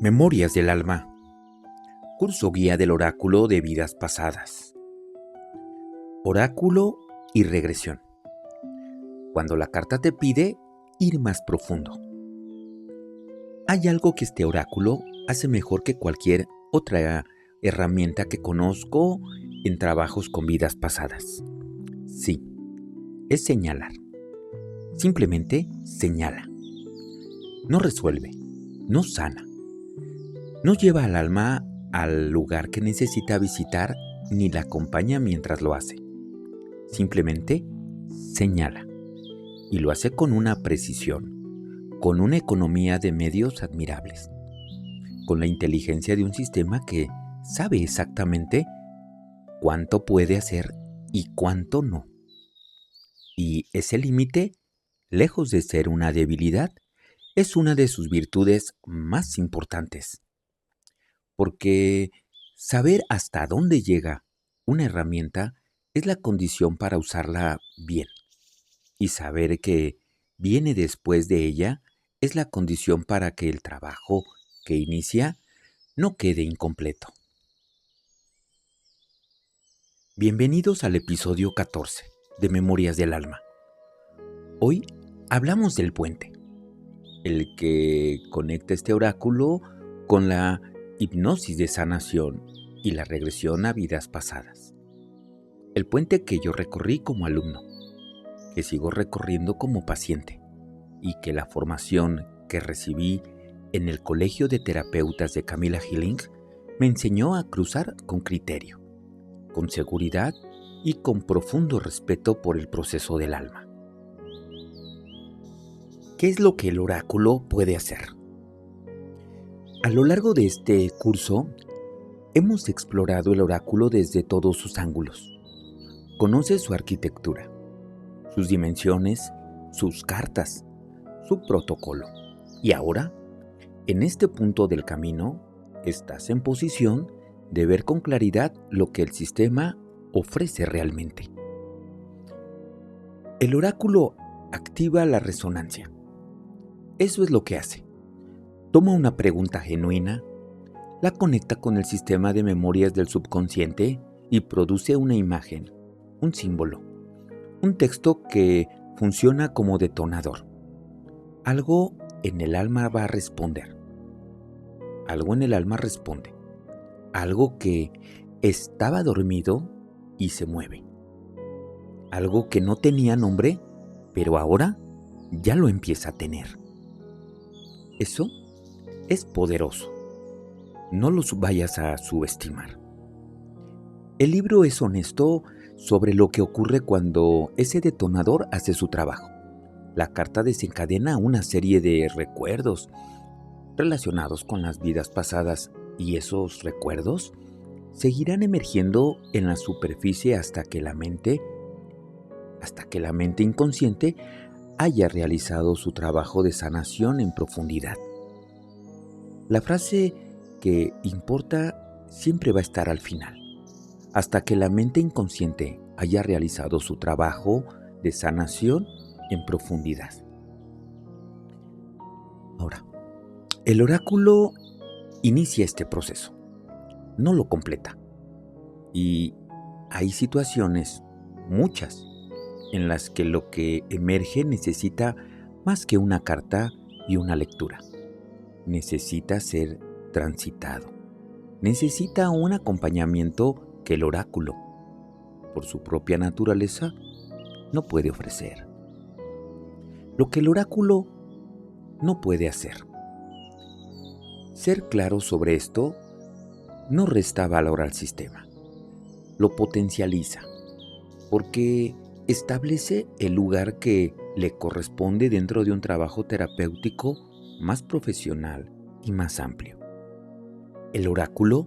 Memorias del alma. Curso guía del oráculo de vidas pasadas. Oráculo y regresión. Cuando la carta te pide ir más profundo. Hay algo que este oráculo hace mejor que cualquier otra herramienta que conozco en trabajos con vidas pasadas. Sí, es señalar. Simplemente señala. No resuelve, no sana. No lleva al alma al lugar que necesita visitar ni la acompaña mientras lo hace. Simplemente señala. Y lo hace con una precisión, con una economía de medios admirables, con la inteligencia de un sistema que sabe exactamente cuánto puede hacer y cuánto no. Y ese límite, lejos de ser una debilidad, es una de sus virtudes más importantes. Porque saber hasta dónde llega una herramienta es la condición para usarla bien. Y saber que viene después de ella es la condición para que el trabajo que inicia no quede incompleto. Bienvenidos al episodio 14 de Memorias del Alma. Hoy hablamos del puente, el que conecta este oráculo con la hipnosis de sanación y la regresión a vidas pasadas. El puente que yo recorrí como alumno, que sigo recorriendo como paciente y que la formación que recibí en el Colegio de Terapeutas de Camila Healing me enseñó a cruzar con criterio, con seguridad y con profundo respeto por el proceso del alma. ¿Qué es lo que el oráculo puede hacer? A lo largo de este curso, hemos explorado el oráculo desde todos sus ángulos. Conoce su arquitectura, sus dimensiones, sus cartas, su protocolo. Y ahora, en este punto del camino, estás en posición de ver con claridad lo que el sistema ofrece realmente. El oráculo activa la resonancia. Eso es lo que hace. Toma una pregunta genuina, la conecta con el sistema de memorias del subconsciente y produce una imagen, un símbolo, un texto que funciona como detonador. Algo en el alma va a responder. Algo en el alma responde. Algo que estaba dormido y se mueve. Algo que no tenía nombre, pero ahora ya lo empieza a tener. Eso es poderoso. No los vayas a subestimar. El libro es honesto sobre lo que ocurre cuando ese detonador hace su trabajo. La carta desencadena una serie de recuerdos relacionados con las vidas pasadas y esos recuerdos seguirán emergiendo en la superficie hasta que la mente inconsciente haya realizado su trabajo de sanación en profundidad. La frase que importa siempre va a estar al final, hasta que la mente inconsciente haya realizado su trabajo de sanación en profundidad. Ahora, el oráculo inicia este proceso, no lo completa. Y hay situaciones, muchas, en las que lo que emerge necesita más que una carta y una lectura. Necesita ser transitado. Necesita un acompañamiento que el oráculo, por su propia naturaleza, no puede ofrecer. Lo que el oráculo no puede hacer. Ser claro sobre esto no resta valor al sistema. Lo potencializa, porque establece el lugar que le corresponde dentro de un trabajo terapéutico más profesional y más amplio. El oráculo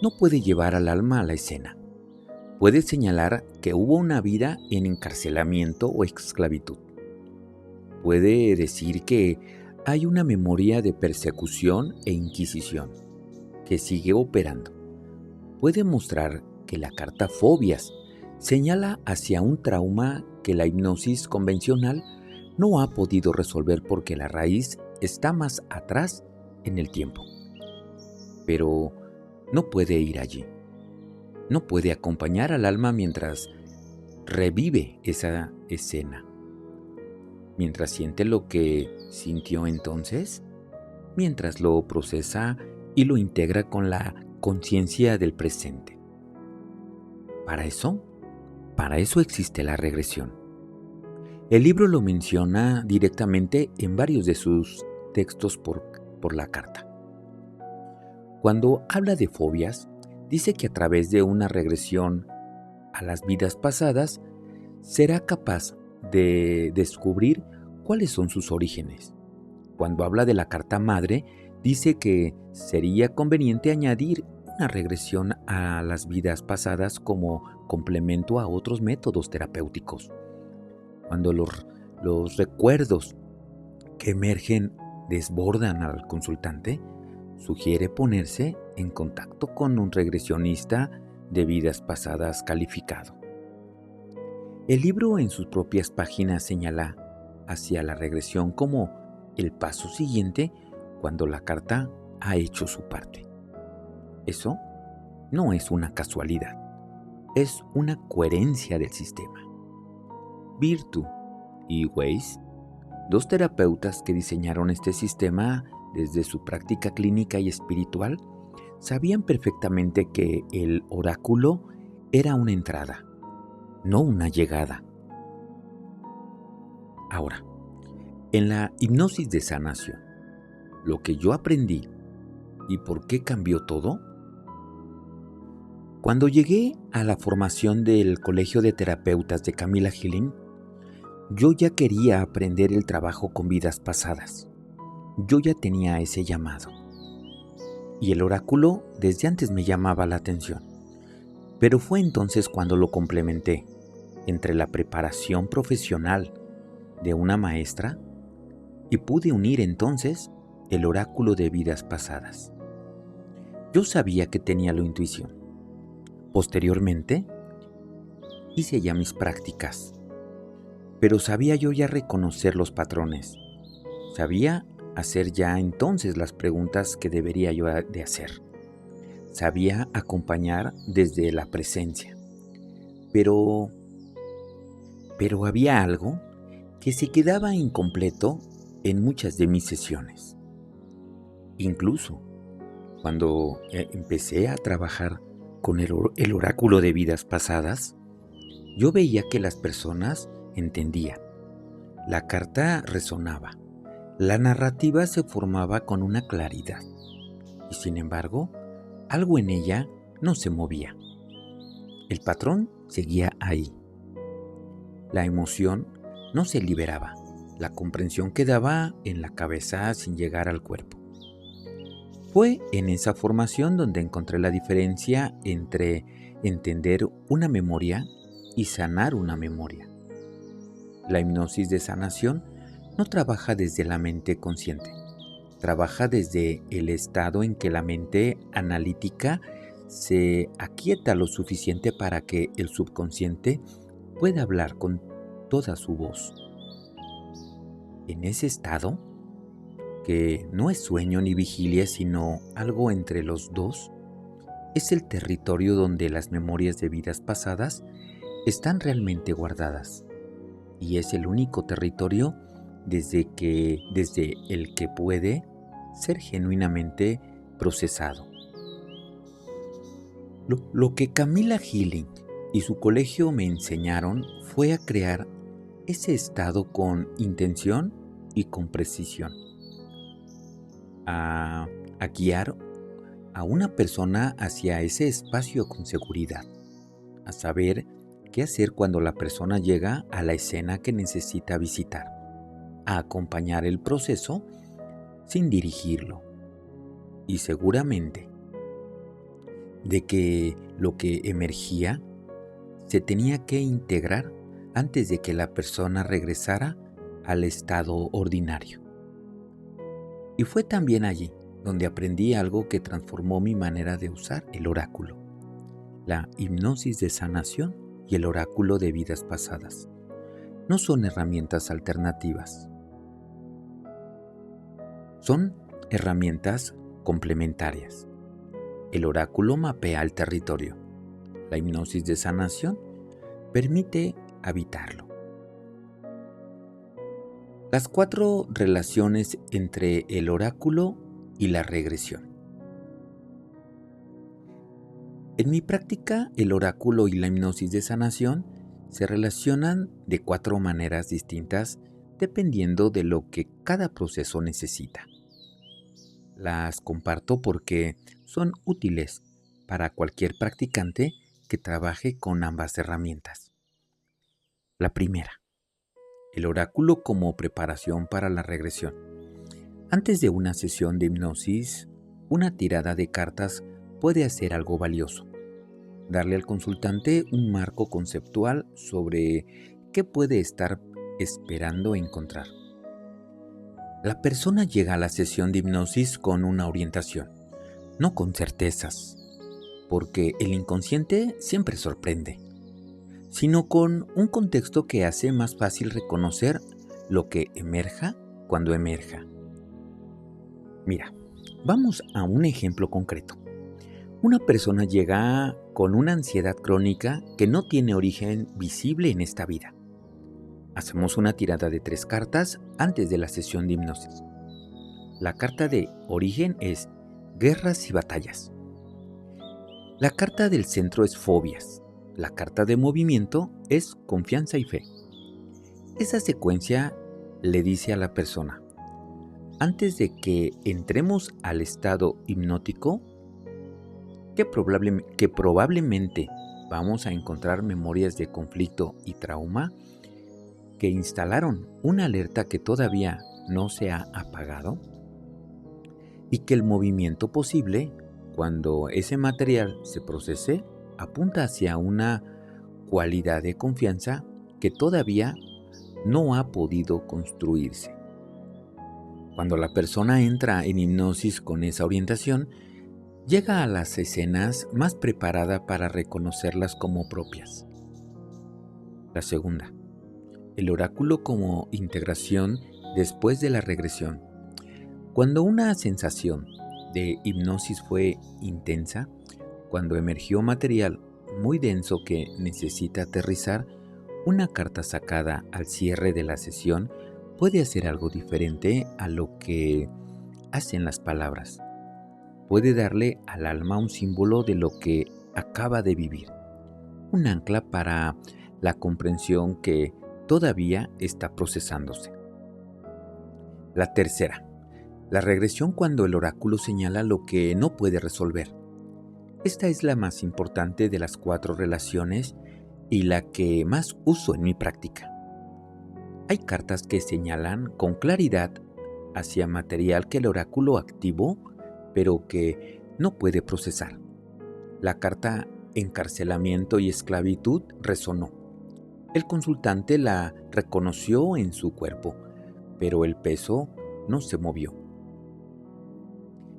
no puede llevar al alma a la escena. Puede señalar que hubo una vida en encarcelamiento o esclavitud. Puede decir que hay una memoria de persecución e inquisición que sigue operando. Puede mostrar que la carta Fobias señala hacia un trauma que la hipnosis convencional no ha podido resolver porque la raíz está más atrás en el tiempo. Pero no puede ir allí. No puede acompañar al alma mientras revive esa escena, mientras siente lo que sintió entonces, mientras lo procesa y lo integra con la conciencia del presente. Para eso existe la regresión. El libro lo menciona directamente en varios de sus textos por la carta. Cuando habla de fobias, dice que a través de una regresión a las vidas pasadas, será capaz de descubrir cuáles son sus orígenes. Cuando habla de la carta madre, dice que sería conveniente añadir una regresión a las vidas pasadas como complemento a otros métodos terapéuticos. Cuando los recuerdos que emergen desbordan al consultante, sugiere ponerse en contacto con un regresionista de vidas pasadas calificado. El libro en sus propias páginas señala hacia la regresión como el paso siguiente cuando la carta ha hecho su parte. Eso no es una casualidad, es una coherencia del sistema. Virtue y Weiss, dos terapeutas que diseñaron este sistema desde su práctica clínica y espiritual, sabían perfectamente que el oráculo era una entrada, no una llegada. Ahora, en la hipnosis de sanación, lo que yo aprendí y por qué cambió todo. Cuando llegué a la formación del Colegio de Terapeutas de Camila Healing, yo ya quería aprender el trabajo con vidas pasadas. Yo ya tenía ese llamado. Y el oráculo desde antes me llamaba la atención. Pero fue entonces cuando lo complementé entre la preparación profesional de una maestra y pude unir entonces el oráculo de vidas pasadas. Yo sabía que tenía la intuición. Posteriormente, hice ya mis prácticas, pero sabía yo ya reconocer los patrones. Sabía hacer ya entonces las preguntas que debería yo de hacer. Sabía acompañar desde la presencia. Pero había algo que se quedaba incompleto en muchas de mis sesiones. Incluso cuando empecé a trabajar con el oráculo de vidas pasadas, yo veía que las personas entendían. La carta resonaba. La narrativa se formaba con una claridad. Y sin embargo, algo en ella no se movía. El patrón seguía ahí. La emoción no se liberaba. La comprensión quedaba en la cabeza sin llegar al cuerpo. Fue en esa formación donde encontré la diferencia entre entender una memoria y sanar una memoria. La hipnosis de sanación no trabaja desde la mente consciente, trabaja desde el estado en que la mente analítica se aquieta lo suficiente para que el subconsciente pueda hablar con toda su voz. En ese estado, que no es sueño ni vigilia, sino algo entre los dos, es el territorio donde las memorias de vidas pasadas están realmente guardadas. Y es el único territorio desde el que puede ser genuinamente procesado. Lo que Camila Healing y su colegio me enseñaron fue a crear ese estado con intención y con precisión. A guiar a una persona hacia ese espacio con seguridad, a saber qué hacer cuando la persona llega a la escena que necesita visitar, a acompañar el proceso sin dirigirlo, y seguramente de que lo que emergía se tenía que integrar antes de que la persona regresara al estado ordinario. Y fue también allí donde aprendí algo que transformó mi manera de usar el oráculo, la hipnosis de sanación y el oráculo de vidas pasadas. no son herramientas alternativas, son herramientas complementarias. El oráculo mapea el territorio. La hipnosis de sanación permite habitarlo. Las 4 relaciones entre el oráculo y la regresión. En mi práctica, el oráculo y la hipnosis de sanación se relacionan de 4 maneras distintas dependiendo de lo que cada proceso necesita. Las comparto porque son útiles para cualquier practicante que trabaje con ambas herramientas. La primera, el oráculo como preparación para la regresión. Antes de una sesión de hipnosis, una tirada de cartas puede hacer algo valioso. Darle al consultante un marco conceptual sobre qué puede estar esperando encontrar. La persona llega a la sesión de hipnosis con una orientación, no con certezas, porque el inconsciente siempre sorprende, sino con un contexto que hace más fácil reconocer lo que emerja cuando emerja. Mira, vamos a un ejemplo concreto. Una persona llega con una ansiedad crónica que no tiene origen visible en esta vida. Hacemos una tirada de 3 cartas antes de la sesión de hipnosis. La carta de origen es guerras y batallas. La carta del centro es fobias. La carta de movimiento es confianza y fe. Esa secuencia le dice a la persona, antes de que entremos al estado hipnótico, que probablemente vamos a encontrar memorias de conflicto y trauma que instalaron una alerta que todavía no se ha apagado y que el movimiento posible, cuando ese material se procese, apunta hacia una cualidad de confianza que todavía no ha podido construirse. Cuando la persona entra en hipnosis con esa orientación, llega a las escenas más preparada para reconocerlas como propias. La segunda, el oráculo como integración después de la regresión. Cuando una sensación de hipnosis fue intensa, cuando emergió material muy denso que necesita aterrizar, una carta sacada al cierre de la sesión puede hacer algo diferente a lo que hacen las palabras. Puede darle al alma un símbolo de lo que acaba de vivir, un ancla para la comprensión que todavía está procesándose. La tercera, la regresión cuando el oráculo señala lo que no puede resolver. Esta es la más importante de las 4 relaciones y la que más uso en mi práctica. Hay cartas que señalan con claridad hacia material que el oráculo activó, pero que no puede procesar. La carta encarcelamiento y esclavitud resonó. El consultante la reconoció en su cuerpo, pero el peso no se movió.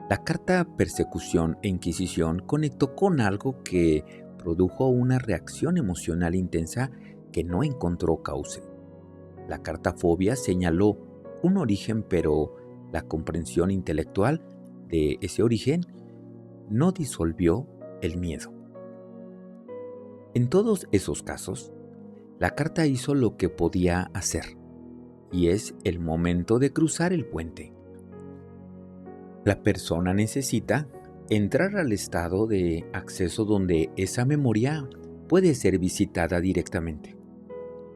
La carta persecución e inquisición conectó con algo que produjo una reacción emocional intensa que no encontró cauce. La carta fobia señaló un origen, pero la comprensión intelectual de ese origen no disolvió el miedo. En todos esos casos, la carta hizo lo que podía hacer, y es el momento de cruzar el puente. La persona necesita entrar al estado de acceso donde esa memoria puede ser visitada directamente,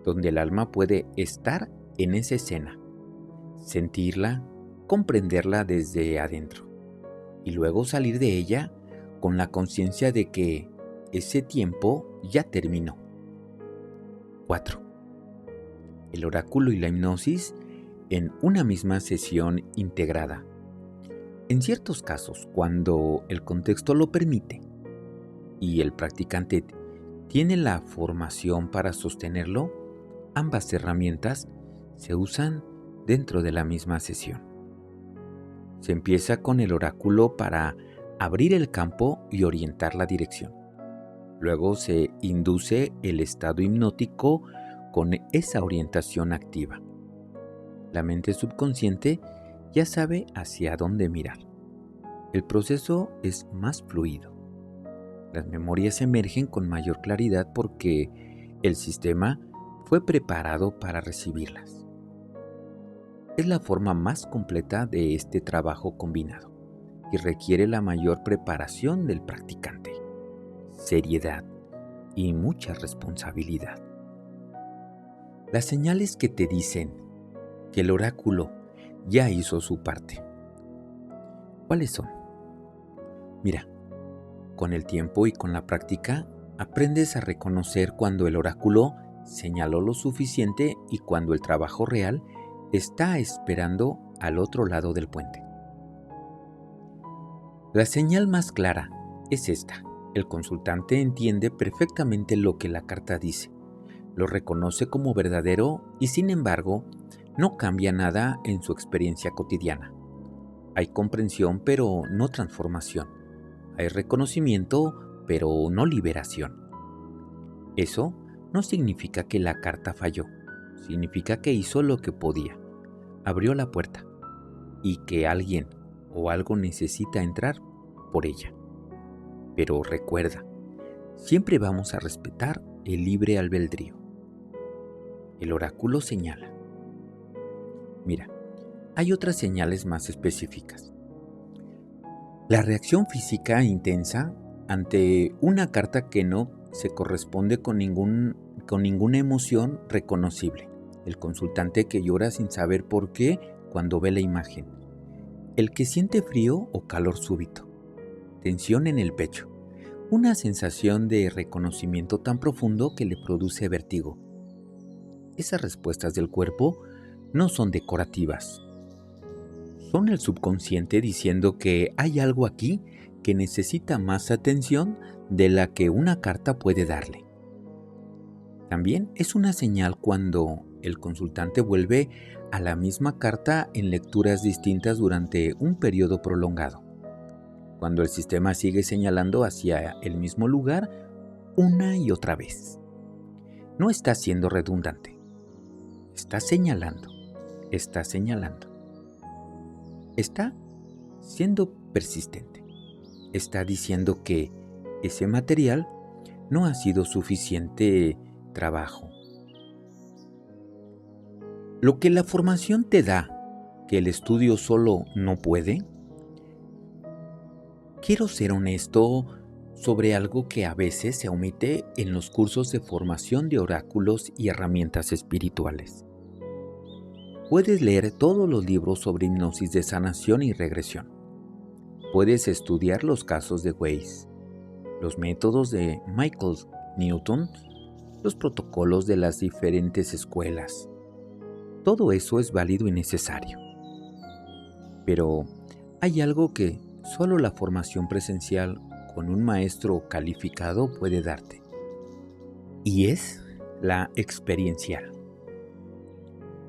donde el alma puede estar en esa escena, sentirla, comprenderla desde adentro, y luego salir de ella con la conciencia de que ese tiempo ya terminó. 4. El oráculo y la hipnosis en una misma sesión integrada. En ciertos casos, cuando el contexto lo permite y el practicante tiene la formación para sostenerlo, ambas herramientas se usan dentro de la misma sesión. Se empieza con el oráculo para abrir el campo y orientar la dirección. Luego se induce el estado hipnótico con esa orientación activa. La mente subconsciente ya sabe hacia dónde mirar. El proceso es más fluido. Las memorias emergen con mayor claridad porque el sistema fue preparado para recibirlas. Es la forma más completa de este trabajo combinado y requiere la mayor preparación del practicante, seriedad y mucha responsabilidad. Las señales que te dicen que el oráculo ya hizo su parte. ¿Cuáles son? Mira, con el tiempo y con la práctica, aprendes a reconocer cuando el oráculo señaló lo suficiente y cuando el trabajo real está esperando al otro lado del puente. La señal más clara es esta. El consultante entiende perfectamente lo que la carta dice, lo reconoce como verdadero y sin embargo no cambia nada en su experiencia cotidiana. Hay comprensión pero no transformación. Hay reconocimiento pero no liberación. Eso no significa que la carta falló, significa que hizo lo que podía, abrió la puerta y que alguien o algo necesita entrar por ella. Pero recuerda, siempre vamos a respetar el libre albedrío. El oráculo señala. Mira, hay otras señales más específicas. La reacción física intensa ante una carta que no se corresponde con ninguna emoción reconocible. El consultante que llora sin saber por qué cuando ve la imagen. El que siente frío o calor súbito. Tensión en el pecho. Una sensación de reconocimiento tan profundo que le produce vértigo. Esas respuestas del cuerpo no son decorativas. Son el subconsciente diciendo que hay algo aquí que necesita más atención de la que una carta puede darle. También es una señal cuando el consultante vuelve a la misma carta en lecturas distintas durante un periodo prolongado. Cuando el sistema sigue señalando hacia el mismo lugar una y otra vez. No está siendo redundante. Está señalando. Está siendo persistente. Está diciendo que ese material no ha sido suficiente trabajo. Lo que la formación te da, que el estudio solo no puede. Quiero ser honesto sobre algo que a veces se omite en los cursos de formación de oráculos y herramientas espirituales. Puedes leer todos los libros sobre hipnosis de sanación y regresión. Puedes estudiar los casos de Weiss, los métodos de Michael Newton, los protocolos de las diferentes escuelas. Todo eso es válido y necesario. Pero hay algo que solo la formación presencial con un maestro calificado puede darte. Y es la experiencial.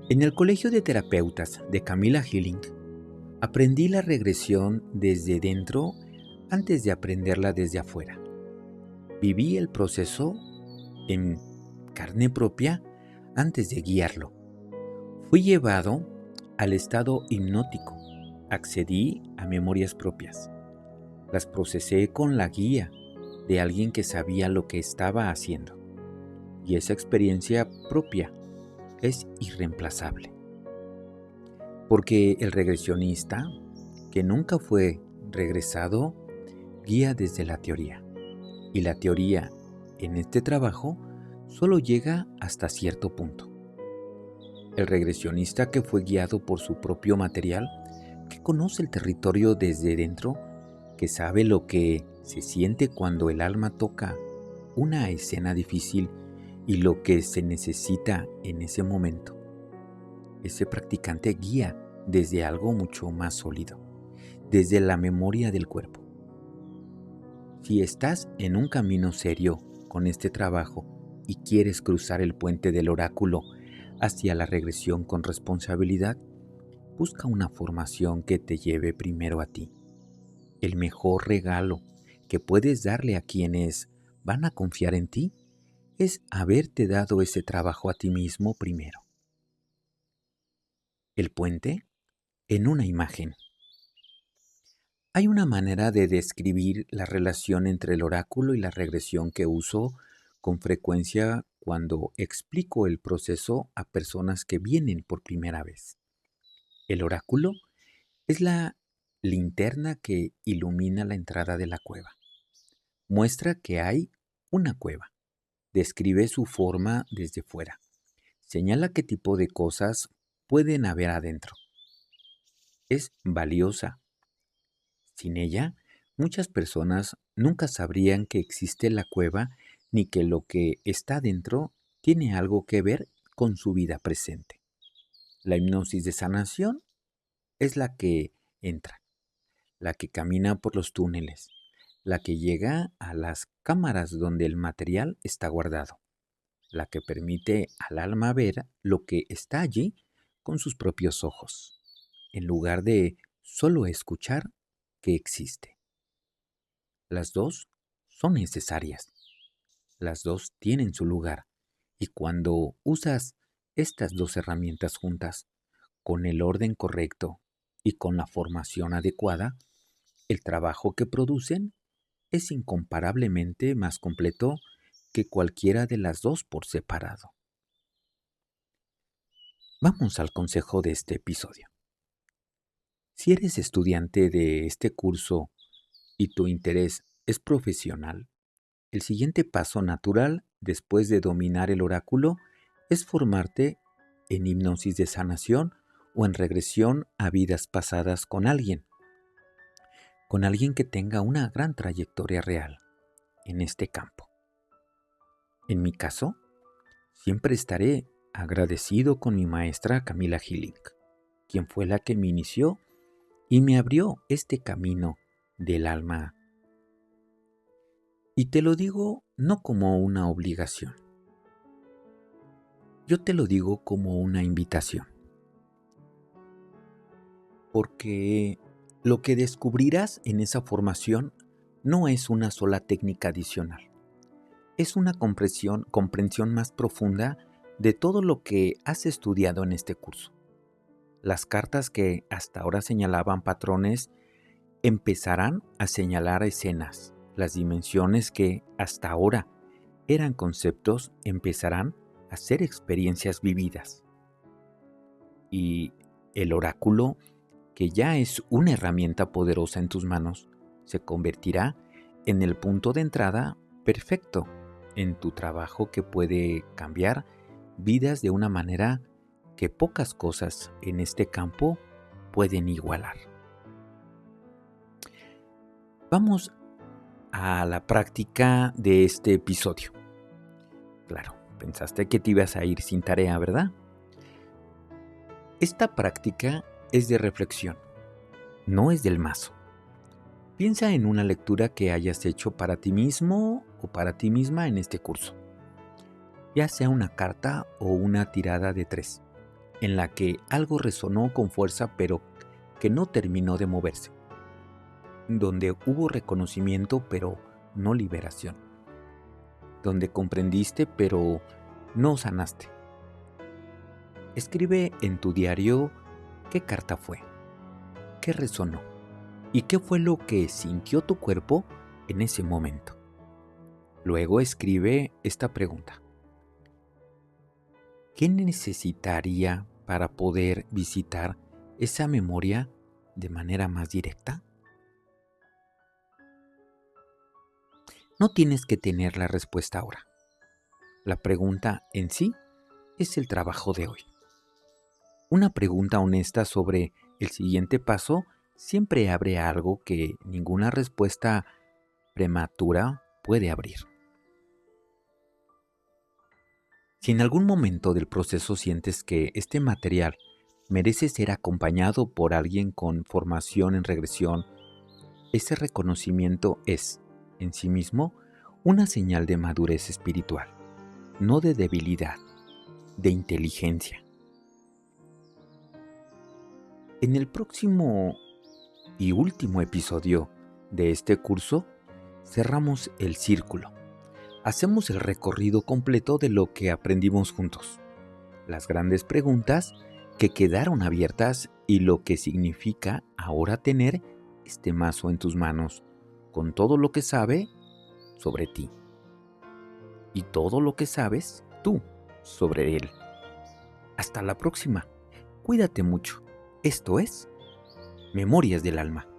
En el Colegio de Terapeutas de Camilla Healing, aprendí la regresión desde dentro antes de aprenderla desde afuera. Viví el proceso en carne propia antes de guiarlo. Fui llevado al estado hipnótico. Accedí a memorias propias. Las procesé con la guía de alguien que sabía lo que estaba haciendo. Y esa experiencia propia es irreemplazable. Porque el regresionista, que nunca fue regresado, guía desde la teoría. Y la teoría, en este trabajo, solo llega hasta cierto punto. El regresionista que fue guiado por su propio material, que conoce el territorio desde dentro, que sabe lo que se siente cuando el alma toca una escena difícil y lo que se necesita en ese momento. Ese practicante guía desde algo mucho más sólido, desde la memoria del cuerpo. Si estás en un camino serio con este trabajo y quieres cruzar el puente del oráculo hacia la regresión con responsabilidad, busca una formación que te lleve primero a ti. El mejor regalo que puedes darle a quienes van a confiar en ti es haberte dado ese trabajo a ti mismo primero. El puente en una imagen. Hay una manera de describir la relación entre el oráculo y la regresión que uso con frecuencia cuando explico el proceso a personas que vienen por primera vez. El oráculo es la linterna que ilumina la entrada de la cueva. Muestra que hay una cueva. Describe su forma desde fuera. Señala qué tipo de cosas pueden haber adentro. Es valiosa. Sin ella, muchas personas nunca sabrían que existe la cueva ni que lo que está dentro tiene algo que ver con su vida presente. La hipnosis de sanación es la que entra, la que camina por los túneles, la que llega a las cámaras donde el material está guardado, la que permite al alma ver lo que está allí con sus propios ojos, en lugar de solo escuchar que existe. Las dos son necesarias, las dos tienen su lugar, y cuando usas estas dos herramientas juntas, con el orden correcto y con la formación adecuada, el trabajo que producen es incomparablemente más completo que cualquiera de las dos por separado. Vamos al consejo de este episodio. Si eres estudiante de este curso y tu interés es profesional, el siguiente paso natural después de dominar el oráculo es formarte en hipnosis de sanación o en regresión a vidas pasadas con alguien que tenga una gran trayectoria real en este campo. En mi caso, siempre estaré agradecido con mi maestra Camila Hilink, quien fue la que me inició y me abrió este camino del alma. Y te lo digo no como una obligación, yo te lo digo como una invitación. Porque lo que descubrirás en esa formación no es una sola técnica adicional. Es una comprensión más profunda de todo lo que has estudiado en este curso. Las cartas que hasta ahora señalaban patrones empezarán a señalar escenas. Las dimensiones que hasta ahora eran conceptos empezarán a ser experiencias vividas. Y el oráculo, que ya es una herramienta poderosa en tus manos, se convertirá en el punto de entrada perfecto en tu trabajo que puede cambiar vidas de una manera que pocas cosas en este campo pueden igualar. Vamos a la práctica de este episodio. Claro, pensaste que te ibas a ir sin tarea, ¿verdad? Esta práctica es de reflexión, no es del mazo. Piensa en una lectura que hayas hecho para ti mismo o para ti misma en este curso, ya sea una carta o una tirada de 3, en la que algo resonó con fuerza pero que no terminó de moverse, donde hubo reconocimiento pero no liberación, donde comprendiste pero no sanaste. Escribe en tu diario qué carta fue, qué resonó y qué fue lo que sintió tu cuerpo en ese momento. Luego escribe esta pregunta: ¿qué necesitaría para poder visitar esa memoria de manera más directa? No tienes que tener la respuesta ahora. La pregunta en sí es el trabajo de hoy. Una pregunta honesta sobre el siguiente paso siempre abre algo que ninguna respuesta prematura puede abrir. Si en algún momento del proceso sientes que este material merece ser acompañado por alguien con formación en regresión, ese reconocimiento es, en sí mismo, una señal de madurez espiritual, no de debilidad, de inteligencia. En el próximo y último episodio de este curso, cerramos el círculo hacemos el recorrido completo de lo que aprendimos juntos, las grandes preguntas que quedaron abiertas y lo que significa ahora tener este mazo en tus manos, con todo lo que sabe sobre ti y todo lo que sabes tú sobre él. Hasta la próxima. Cuídate mucho. Esto es Memorias del Alma.